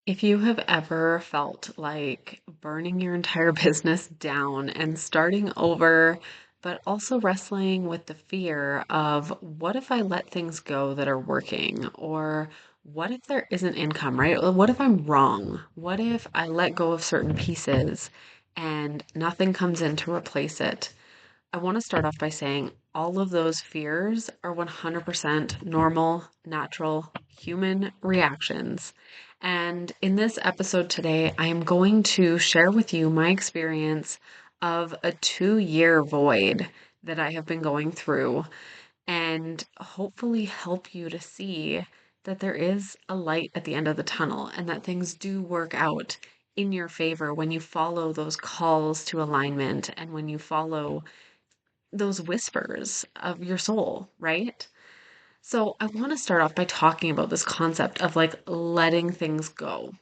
If you have ever felt like burning your entire business down and starting over, but also wrestling with the fear of what if I let things go that are working? Or what if there isn't income, right? Or what if I'm wrong? What if I let go of certain pieces and nothing comes in to replace it? I want to start off by saying all of those fears are 100% normal, natural, human reactions. And in this episode today, I am going to share with you my experience of a 2-year void that I have been going through and hopefully help you to see that there is a light at the end of the tunnel and that things do work out in your favor when you follow those calls to alignment and when you follow those whispers of your soul, right? So I want to start off by talking about this concept of like letting things go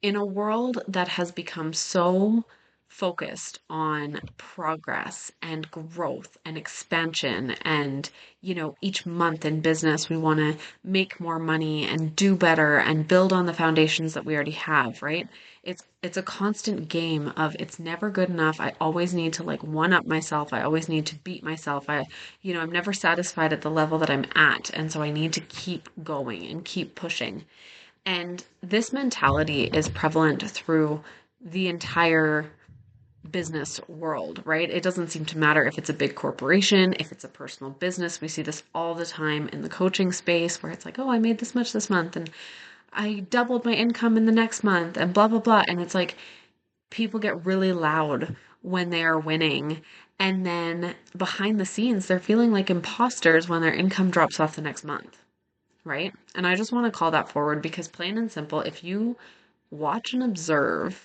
in a world that has become so focused on progress and growth and expansion and each month in business we want to make more money and do better and build on the foundations that we already have, right? It's a constant game of it's never good enough. I always need to like one up myself. I always need to beat myself. I'm never satisfied at the level that I'm at, and so I need to keep going and keep pushing. And this mentality is prevalent through the entire business world, right? It doesn't seem to matter if it's a big corporation, if it's a personal business. We see this all the time in the coaching space where it's like, oh, I made this much this month and I doubled my income in the next month and blah, blah, blah. And it's like people get really loud when they are winning. And then behind the scenes, they're feeling like imposters when their income drops off the next month, right? And I just want to call that forward because, plain and simple, if you watch and observe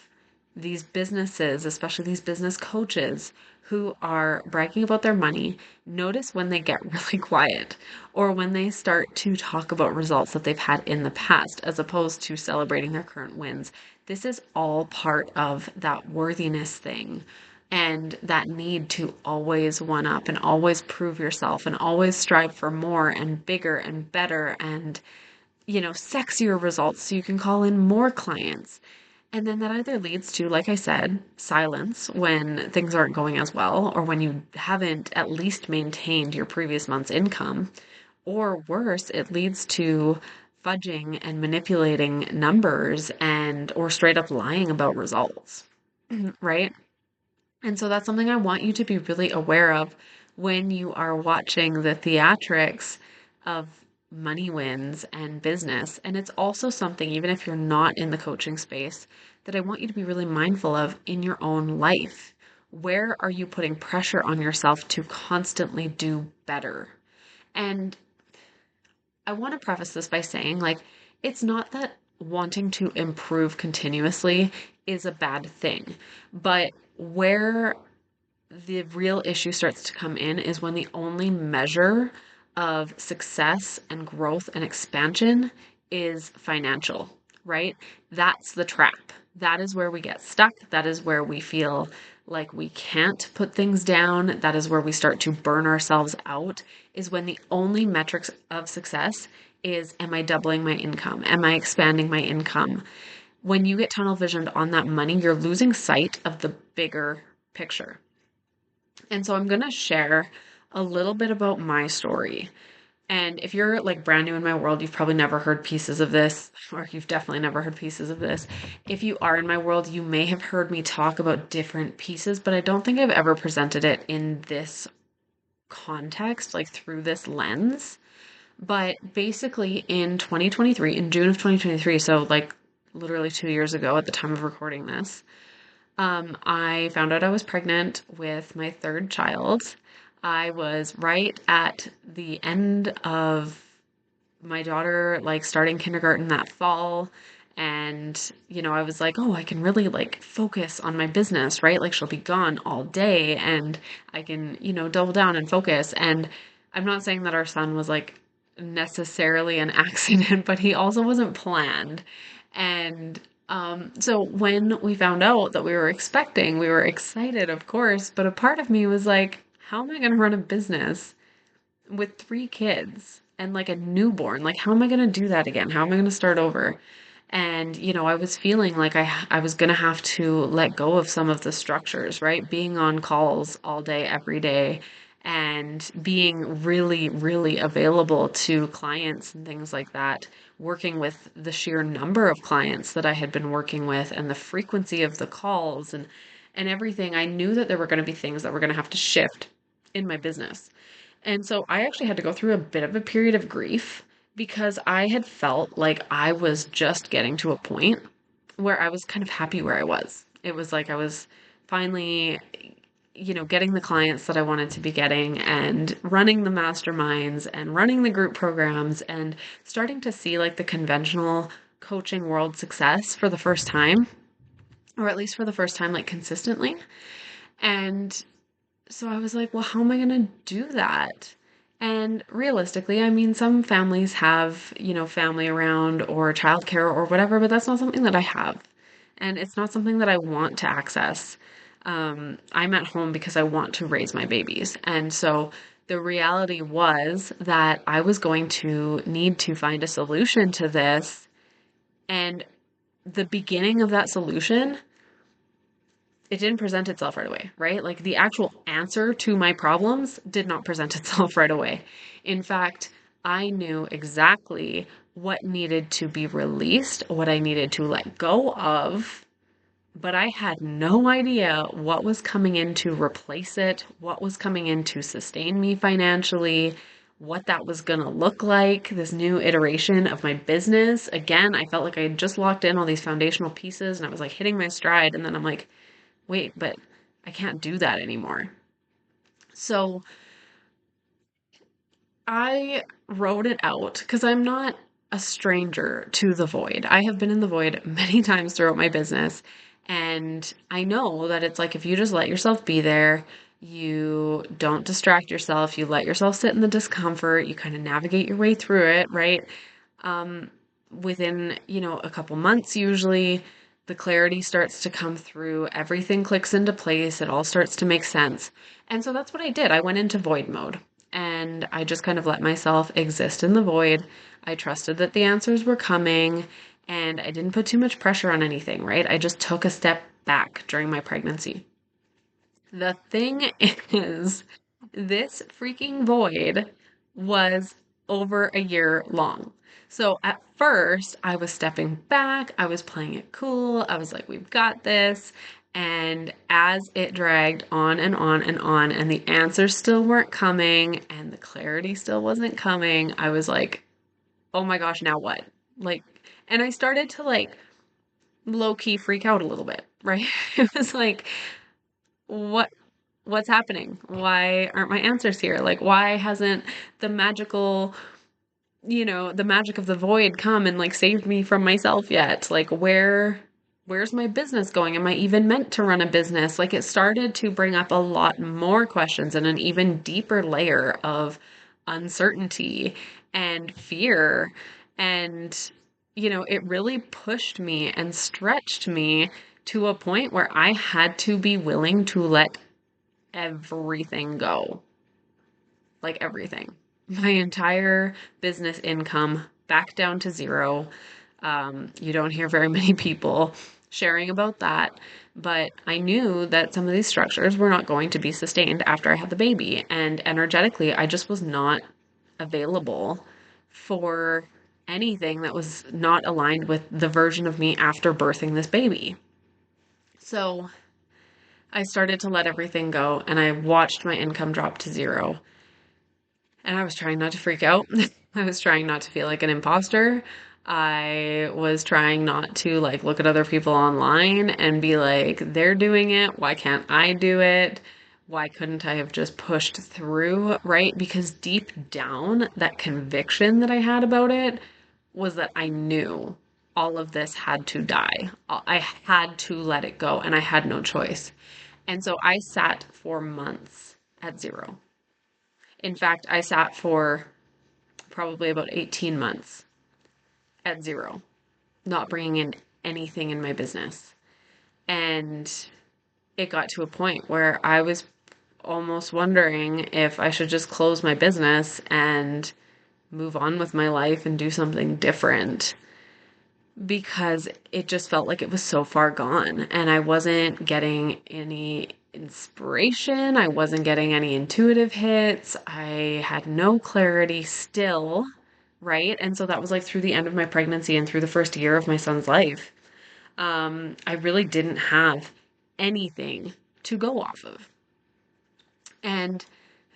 these businesses, especially these business coaches who are bragging about their money, notice when they get really quiet or when they start to talk about results that they've had in the past as opposed to celebrating their current wins. This is all part of that worthiness thing and that need to always one up and always prove yourself and always strive for more and bigger and better and sexier results so you can call in more clients. And then that either leads to, like I said, silence when things aren't going as well, or when you haven't at least maintained your previous month's income, or worse, it leads to fudging and manipulating numbers and or straight up lying about results, right? And so that's something I want you to be really aware of when you are watching the theatrics of money wins and business. And it's also something, even if you're not in the coaching space, that I want you to be really mindful of in your own life. Where are you putting pressure on yourself to constantly do better? And I want to preface this by saying, like, it's not that wanting to improve continuously is a bad thing, but where the real issue starts to come in is when the only measure of success and growth and expansion is financial, right? That's the trap. That is where we get stuck. That is where we feel like we can't put things down. That is where we start to burn ourselves out, is when the only metrics of success is, am I doubling my income? Am I expanding my income? When you get tunnel visioned on that money, you're losing sight of the bigger picture. And so I'm going to share a little bit about my story. And if you're like brand new in my world, you've probably never heard pieces of this, or you've definitely never heard pieces of this. If you are in my world, you may have heard me talk about different pieces, but I don't think I've ever presented it in this context, like through this lens. But basically in 2023, in June of 2023, so like literally 2 years ago at the time of recording this, I found out I was pregnant with my third child. I was right at the end of my daughter, like starting kindergarten that fall. And, I was like, oh, I can really like focus on my business, right? Like she'll be gone all day and I can, double down and focus. And I'm not saying that our son was like necessarily an accident, but he also wasn't planned. And so when we found out that we were expecting, we were excited, of course, but a part of me was like, how am I going to run a business with 3 kids and like a newborn? Like, how am I going to do that again? How am I going to start over? And, I was feeling like I was going to have to let go of some of the structures, right? Being on calls all day, every day, and being really, really available to clients and things like that, working with the sheer number of clients that I had been working with and the frequency of the calls and everything. I knew that there were going to be things that were going to have to shift in my business. And so I actually had to go through a bit of a period of grief because I had felt like I was just getting to a point where I was kind of happy where I was. It was like I was finally, getting the clients that I wanted to be getting and running the masterminds and running the group programs and starting to see like the conventional coaching world success for the first time, or at least for the first time, like consistently. And so I was like, well, how am I going to do that? And realistically, I mean, some families have, family around or childcare or whatever, but that's not something that I have. And it's not something that I want to access. I'm at home because I want to raise my babies. And so the reality was that I was going to need to find a solution to this. And the beginning of that solution, it didn't present itself right away, right? Like the actual answer to my problems did not present itself right away. In fact, I knew exactly what needed to be released, what I needed to let go of, but I had no idea what was coming in to replace it, what was coming in to sustain me financially, what that was going to look like, this new iteration of my business. Again, I felt like I had just locked in all these foundational pieces and I was like hitting my stride. And then I'm like, wait, but I can't do that anymore. So I wrote it out because I'm not a stranger to the void. I have been in the void many times throughout my business. And I know that it's like if you just let yourself be there, you don't distract yourself, you let yourself sit in the discomfort, you kind of navigate your way through it, right? Um, Within, a couple months, usually the clarity starts to come through, everything clicks into place, it all starts to make sense. And so that's what I did. I went into void mode and I just kind of let myself exist in the void. I trusted that the answers were coming and I didn't put too much pressure on anything, right? I just took a step back during my pregnancy. The thing is, this freaking void was over a year long. So at first, I was stepping back, I was playing it cool, I was like, we've got this. And as it dragged on and on and on, and the answers still weren't coming, and the clarity still wasn't coming, I was like, oh my gosh, now what? Like, and I started to like low key freak out a little bit, right? It was like, what what's happening? Why aren't my answers here? Like, why hasn't the magical, the magic of the void come and like saved me from myself yet? Like, where's my business going? Am I even meant to run a business? Like, it started to bring up a lot more questions and an even deeper layer of uncertainty and fear. And, it really pushed me and stretched me to a point where I had to be willing to let everything go. Like everything. My entire business income back down to zero. You don't hear very many people sharing about that, but I knew that some of these structures were not going to be sustained after I had the baby. And energetically, I just was not available for anything that was not aligned with the version of me after birthing this baby. So I started to let everything go and I watched my income drop to zero. And I was trying not to freak out. I was trying not to feel like an imposter. I was trying not to like look at other people online and be like, they're doing it. Why can't I do it? Why couldn't I have just pushed through? Right? Because deep down, that conviction that I had about it was that I knew all of this had to die. I had to let it go and I had no choice. And so I sat for months at zero. In fact, I sat for probably about 18 months at zero, not bringing in anything in my business. And it got to a point where I was almost wondering if I should just close my business and move on with my life and do something different. because it just felt like it was so far gone and I wasn't getting any inspiration. I wasn't getting any intuitive hits. I had no clarity still, right? And so that was like through the end of my pregnancy and through the first year of my son's life. I really didn't have anything to go off of. And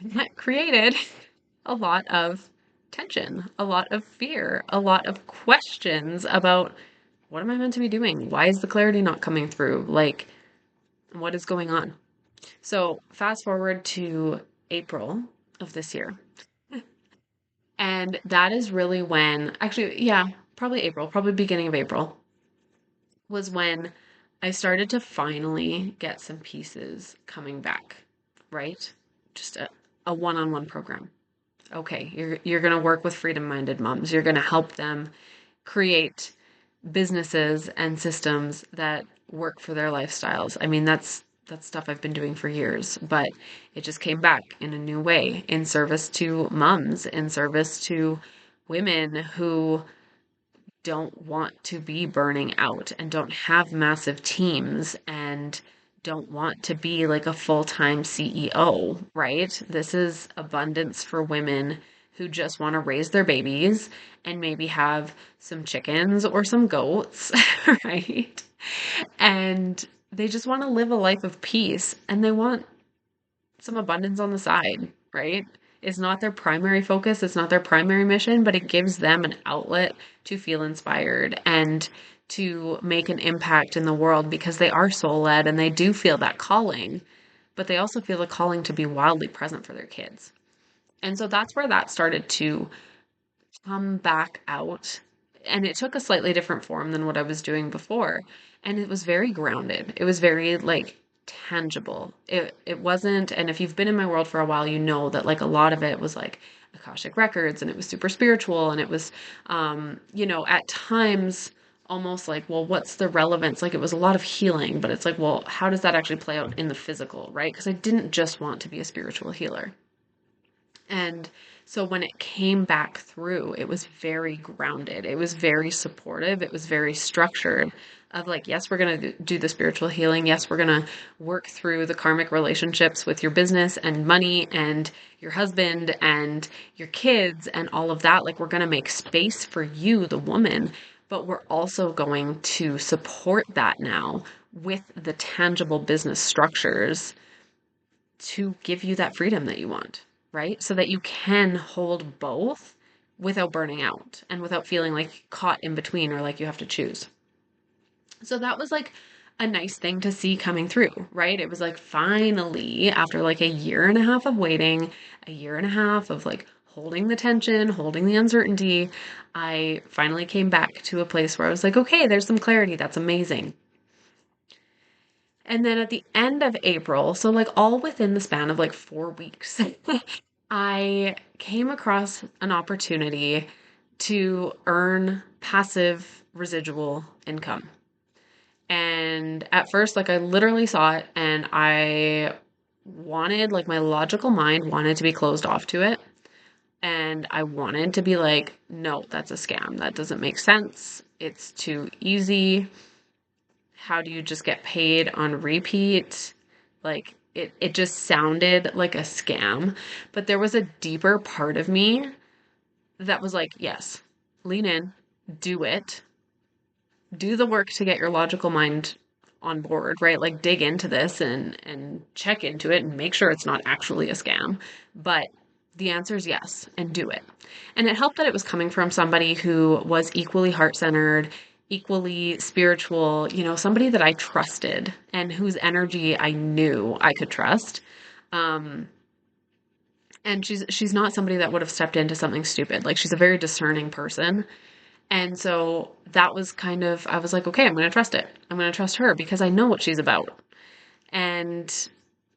that created a lot of tension, a lot of fear, a lot of questions about what am I meant to be doing? Why is the clarity not coming through? Like, what is going on? So, fast forward to April of this year. And that is really when, actually, yeah, probably April, probably beginning of April, was when I started to finally get some pieces coming back, right? Just a one-on-one program. Okay, you're going to work with freedom-minded moms. You're going to help them create businesses and systems that work for their lifestyles. I mean, that's stuff I've been doing for years, but it just came back in a new way in service to moms, in service to women who don't want to be burning out and don't have massive teams and don't want to be like a full-time CEO, right? This is abundance for women who just want to raise their babies and maybe have some chickens or some goats, right? And they just want to live a life of peace and they want some abundance on the side, right? It's not their primary focus, it's not their primary mission, but it gives them an outlet to feel inspired and to make an impact in the world because they are soul led and they do feel that calling, but they also feel a calling to be wildly present for their kids. And so that's where that started to come back out. And it took a slightly different form than what I was doing before. And it was very grounded. It was very like tangible. It wasn't, and if you've been in my world for a while, you know that like a lot of it was like Akashic records and it was super spiritual and it was at times almost like, well, what's the relevance? Like it was a lot of healing, but it's like, well, how does that actually play out in the physical, right? Because I didn't just want to be a spiritual healer. And so when it came back through, it was very grounded. It was very supportive. It was very structured of like, yes, we're going to do the spiritual healing. Yes, we're going to work through the karmic relationships with your business and money and your husband and your kids and all of that. Like, we're going to make space for you, the woman, but we're also going to support that now with the tangible business structures to give you that freedom that you want, right? So that you can hold both without burning out and without feeling like caught in between or like you have to choose. So that was like a nice thing to see coming through, right? It was like finally, after like a year and a half of waiting, a year and a half of like holding the tension, holding the uncertainty, I finally came back to a place where I was like, okay, there's some clarity. That's amazing. And then at the end of April, so like all within the span of like 4 weeks, I came across an opportunity to earn passive residual income. And at first, like I literally saw it and I wanted, like my logical mind wanted to be closed off to it. And I wanted to be like, no, that's a scam. That doesn't make sense. It's too easy. How do you just get paid on repeat? Like it just sounded like a scam. But there was a deeper part of me that was like, yes, lean in, do it, do the work to get your logical mind on board, right? Like dig into this and check into it and make sure it's not actually a scam. But the answer is yes, and do it. And it helped that it was coming from somebody who was equally heart-centered, equally spiritual, somebody that I trusted and whose energy I knew I could trust. Um, and she's not somebody that would have stepped into something stupid. Like she's a very discerning person. And so that was kind of, I was like, okay, I'm going to trust it. I'm going to trust her because I know what she's about. And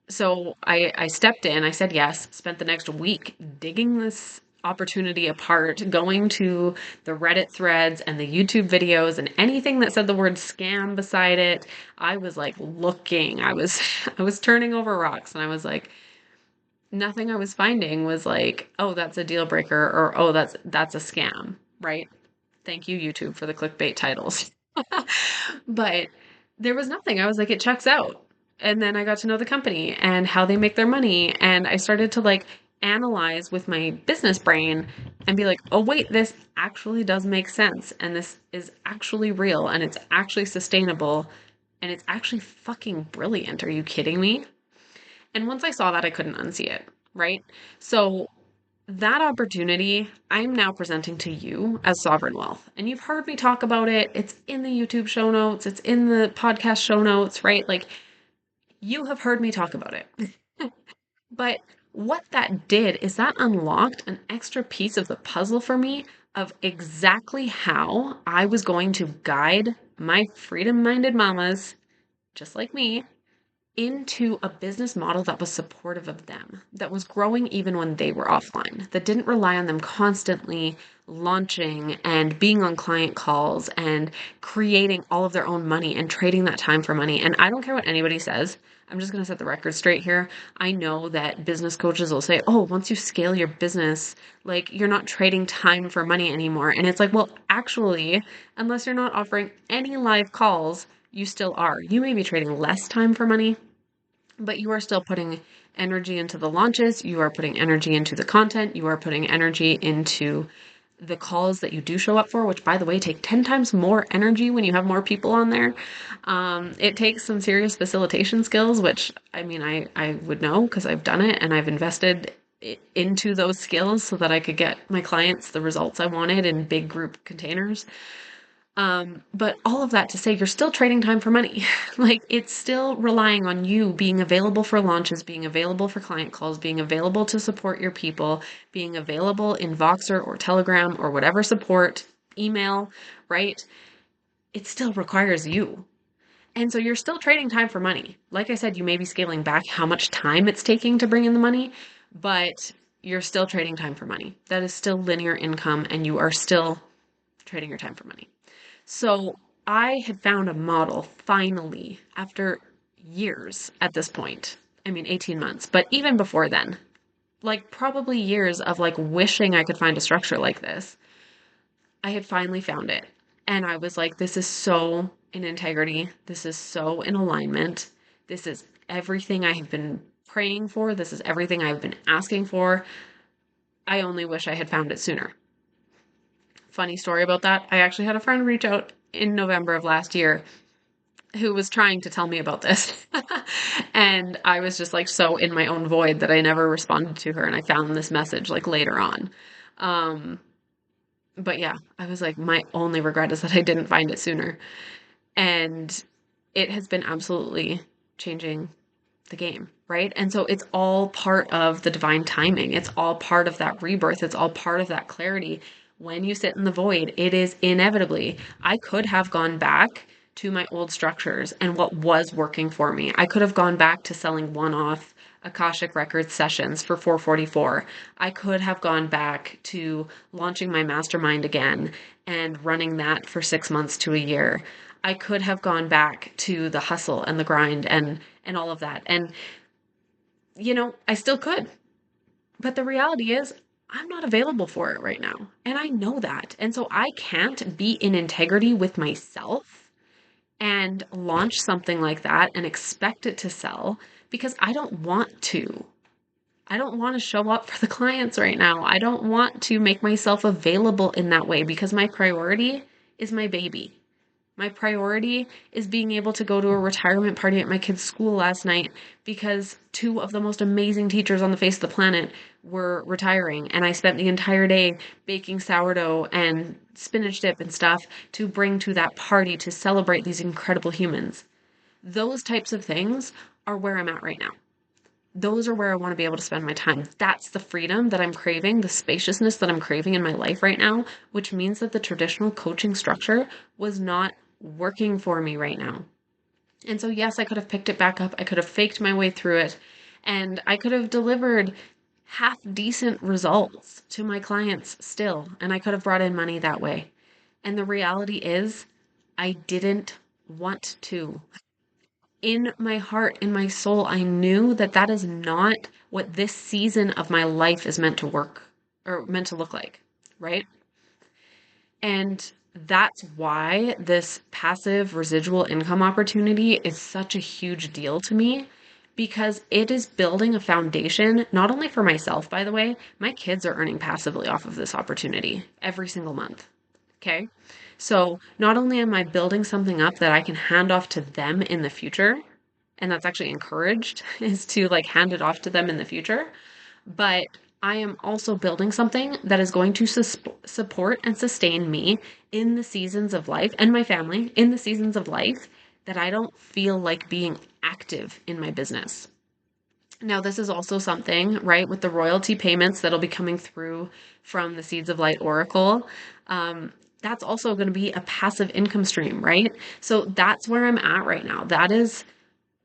so I stepped in, I said yes, spent the next week digging this opportunity apart, going to the Reddit threads and the YouTube videos and anything that said the word scam beside it. I was like looking, I was turning over rocks and I was like, nothing I was finding was like, oh, that's a deal breaker or oh, that's a scam, right? Thank you, YouTube, for the clickbait titles. But there was nothing. I was like, it checks out. And then I got to know the company and how they make their money. And I started to like analyze with my business brain and be like, oh, wait, this actually does make sense. And this is actually real and it's actually sustainable and it's actually fucking brilliant. Are you kidding me? And once I saw that, I couldn't unsee it. Right. So that opportunity I'm now presenting to you as Sovereign Wealth. And you've heard me talk about it. It's in the YouTube show notes, it's in the podcast show notes, right? Like you have heard me talk about it. But what that did is that unlocked an extra piece of the puzzle for me of exactly how I was going to guide my freedom minded mamas, just like me, into a business model that was supportive of them, that was growing even when they were offline, that didn't rely on them constantly launching and being on client calls and creating all of their own money and trading that time for money. And I don't care what anybody says. I'm just going to set the record straight here. I know that business coaches will say, oh, once you scale your business, like you're not trading time for money anymore. And it's like, well, actually, unless you're not offering any live calls, you still are. You may be trading less time for money, but you are still putting energy into the launches. You are putting energy into the content. You are putting energy into the calls that you do show up for, which by the way, take 10 times more energy when you have more people on there. It takes some serious facilitation skills, which I mean, I would know because I've done it and I've invested into those skills so that I could get my clients the results I wanted in big group containers. But all of that to say, you're still trading time for money. Like it's still relying on you being available for launches, being available for client calls, being available to support your people, being available in Voxer or Telegram or whatever support, email, right? It still requires you. And so you're still trading time for money. Like I said, you may be scaling back how much time it's taking to bring in the money, but you're still trading time for money. That is still linear income and you are still trading your time for money. So I had found a model finally after years at this point. I mean, 18 months, but even before then, like probably years of like wishing I could find a structure like this. I had finally found it. And I was like, this is so in integrity. This is so in alignment. This is everything I have been praying for. This is everything I've been asking for. I only wish I had found it sooner. Funny story about that. I actually had a friend reach out in November of last year who was trying to tell me about this. And I was just like so in my own void that I never responded to her. And I found this message like later on. Um, but yeah, I was like, my only regret is that I didn't find it sooner. And it has been absolutely changing the game, right? And so it's all part of the divine timing. It's all part of that rebirth. It's all part of that clarity. When you sit in the void, it is inevitably, I could have gone back to my old structures and what was working for me. I could have gone back to selling one-off Akashic Records sessions for 444. I could have gone back to launching my mastermind again and running that for 6 months to a year. I could have gone back to the hustle and the grind and all of that. And I still could. But the reality is I'm not available for it right now. And I know that. And so I can't be in integrity with myself and launch something like that and expect it to sell because I don't want to. I don't want to show up for the clients right now. I don't want to make myself available in that way because my priority is my baby. My priority is being able to go to a retirement party at my kid's school last night because two of the most amazing teachers on the face of the planet were retiring. And I spent the entire day baking sourdough and spinach dip and stuff to bring to that party to celebrate these incredible humans. Those types of things are where I'm at right now. Those are where I want to be able to spend my time. That's the freedom that I'm craving, the spaciousness that I'm craving in my life right now, which means that the traditional coaching structure was not working for me right now. And so, yes, I could have picked it back up. I could have faked my way through it and I could have delivered half decent results to my clients still. And I could have brought in money that way. And the reality is I didn't want to. In my heart, in my soul, I knew that that is not what this season of my life is meant to work or meant to look like, right? And that's why this passive residual income opportunity is such a huge deal to me because it is building a foundation, not only for myself, by the way, my kids are earning passively off of this opportunity every single month. Okay. So not only am I building something up that I can hand off to them in the future, and that's actually encouraged is to like hand it off to them in the future, but I am also building something that is going to support and sustain me in the seasons of life and my family in the seasons of life that I don't feel like being active in my business. Now, this is also something, right, with the royalty payments that'll be coming through from the Seeds of Light Oracle. That's also going to be a passive income stream, right? So that's where I'm at right now. That is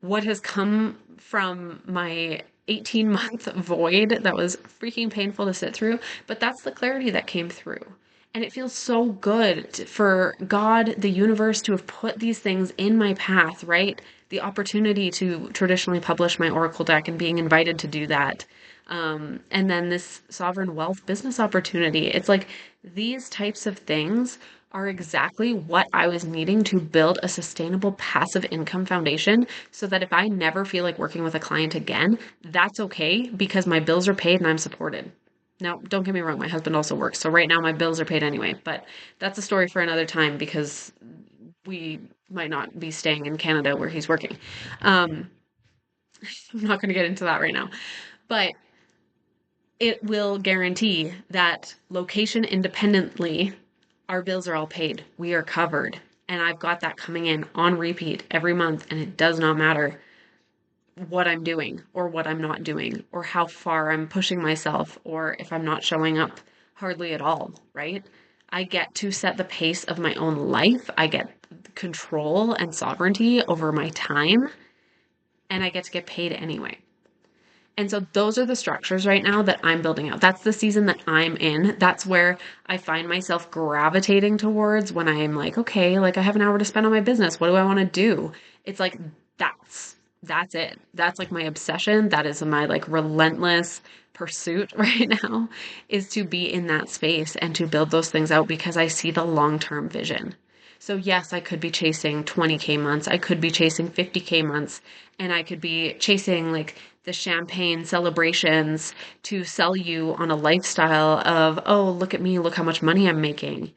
what has come from my 18-month void that was freaking painful to sit through, but that's the clarity that came through. And it feels so good for God, the universe, to have put these things in my path, right? The opportunity to traditionally publish my Oracle deck and being invited to do that. And then this sovereign wealth business opportunity. It's like these types of things are exactly what I was needing to build a sustainable passive income foundation so that if I never feel like working with a client again, that's okay because my bills are paid and I'm supported. Now, don't get me wrong, my husband also works. So right now my bills are paid anyway, but that's a story for another time because we might not be staying in Canada where he's working. I'm not going to get into that right now, but it will guarantee that location independently, our bills are all paid. We are covered. And I've got that coming in on repeat every month. And it does not matter what I'm doing or what I'm not doing or how far I'm pushing myself or if I'm not showing up hardly at all, right? I get to set the pace of my own life. I get control and sovereignty over my time, and I get to get paid anyway. And so those are the structures right now that I'm building out. That's the season that I'm in. That's where I find myself gravitating towards when I'm like, okay, like I have an hour to spend on my business. What do I want to do? It's like that's it. That's like my obsession. That is my like relentless pursuit right now is to be in that space and to build those things out because I see the long-term vision. So yes, I could be chasing 20K months. I could be chasing 50K months, and I could be chasing like the champagne celebrations to sell you on a lifestyle of, oh, look at me, look how much money I'm making.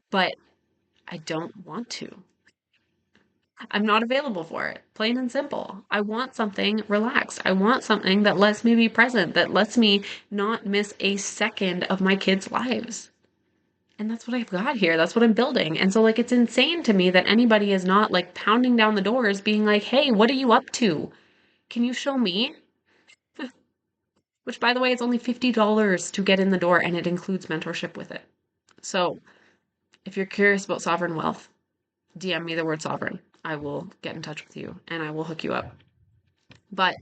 But I don't want to. I'm not available for it, plain and simple. I want something relaxed. I want something that lets me be present, that lets me not miss a second of my kids' lives. And that's what I've got here. That's what I'm building. And so, like, it's insane to me that anybody is not like pounding down the doors being like, hey, what are you up to? Can you show me? Which, by the way, it's only $50 to get in the door and it includes mentorship with it. So, if you're curious about sovereign wealth, DM me the word sovereign. I will get in touch with you and I will hook you up. But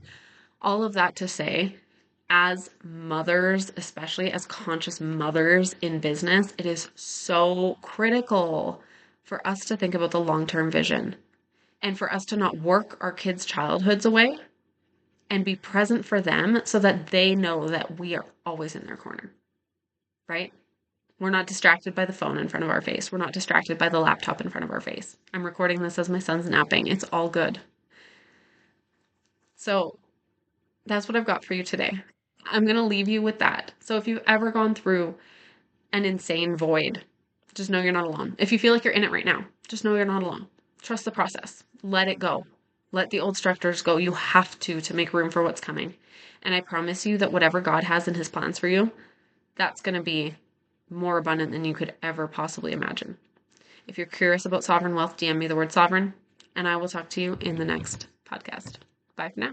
all of that to say, as mothers, especially as conscious mothers in business, it is so critical for us to think about the long-term vision and for us to not work our kids' childhoods away and be present for them so that they know that we are always in their corner, right? We're not distracted by the phone in front of our face. We're not distracted by the laptop in front of our face. I'm recording this as my son's napping. It's all good. So that's what I've got for you today. I'm going to leave you with that. So if you've ever gone through an insane void, just know you're not alone. If you feel like you're in it right now, just know you're not alone. Trust the process. Let it go. Let the old structures go. You have to make room for what's coming. And I promise you that whatever God has in his plans for you, that's going to be more abundant than you could ever possibly imagine. If you're curious about sovereign wealth, DM me the word sovereign, and I will talk to you in the next podcast. Bye for now.